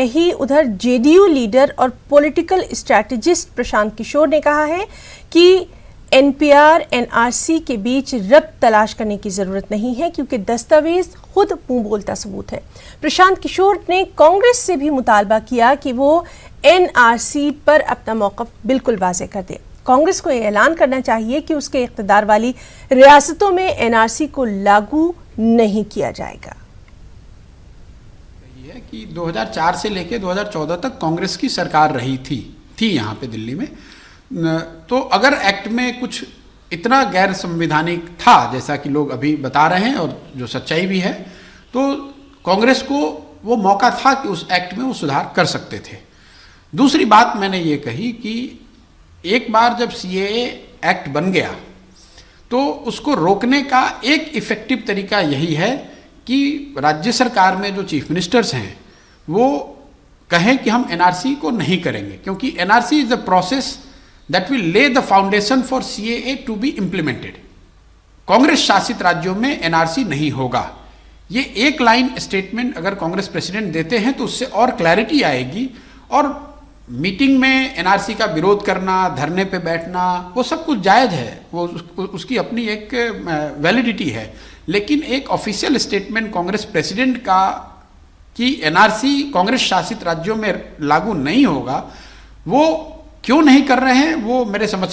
ही उधर JDU leader और political strategist Prashant Kishor ने कहा है कि एनपीआर एनआरसी के बीच रब्त तलाश करने की जरूरत नहीं है क्योंकि दस्तावेज खुद मुंह बोलता सबूत है। प्रशांत किशोर ने कांग्रेस से भी मुतालबा किया कि वो एनआरसी पर अपना मौक़िफ़ बिल्कुल वाज़ेह कर दे। कांग्रेस को यह ऐलान करना चाहिए कि उसके इक़्तिदार वाली रियासतों में एनआरसी को लागू नहीं किया जाएगा। ये है कि 2004 से लेकर 2014 तक कांग्रेस की सरकार रही थी यहाँ पे दिल्ली में। तो अगर एक्ट में कुछ इतना गैर संवैधानिक था जैसा कि लोग अभी बता रहे हैं और जो सच्चाई भी है, तो कांग्रेस को वो मौका था कि उस एक्ट में वो सुधार कर सकते थे। दूसरी बात मैंने ये कही कि एक बार जब सीएए एक्ट बन गया तो उसको रोकने का एक इफेक्टिव तरीका यही है कि राज्य सरकार में जो चीफ मिनिस्टर्स हैं वो कहें कि हम एनआरसी को नहीं करेंगे, क्योंकि NRC is the process that will lay the foundation for CAA to be implemented. Congress शासित राज्यों में एनआरसी नहीं होगा। ये एक लाइन स्टेटमेंट अगर कांग्रेस प्रेसिडेंट देते हैं तो उससे और क्लैरिटी आएगी, और मीटिंग में एनआरसी का विरोध करना, धरने पे बैठना, वो सब कुछ जायज़ है, वो उसकी अपनी एक वैलिडिटी है। लेकिन एक ऑफिशियल स्टेटमेंट कांग्रेस प्रेसिडेंट का कि एनआरसी कांग्रेस शासित राज्यों में लागू नहीं होगा, वो क्यों नहीं कर रहे हैं वो मेरे समझ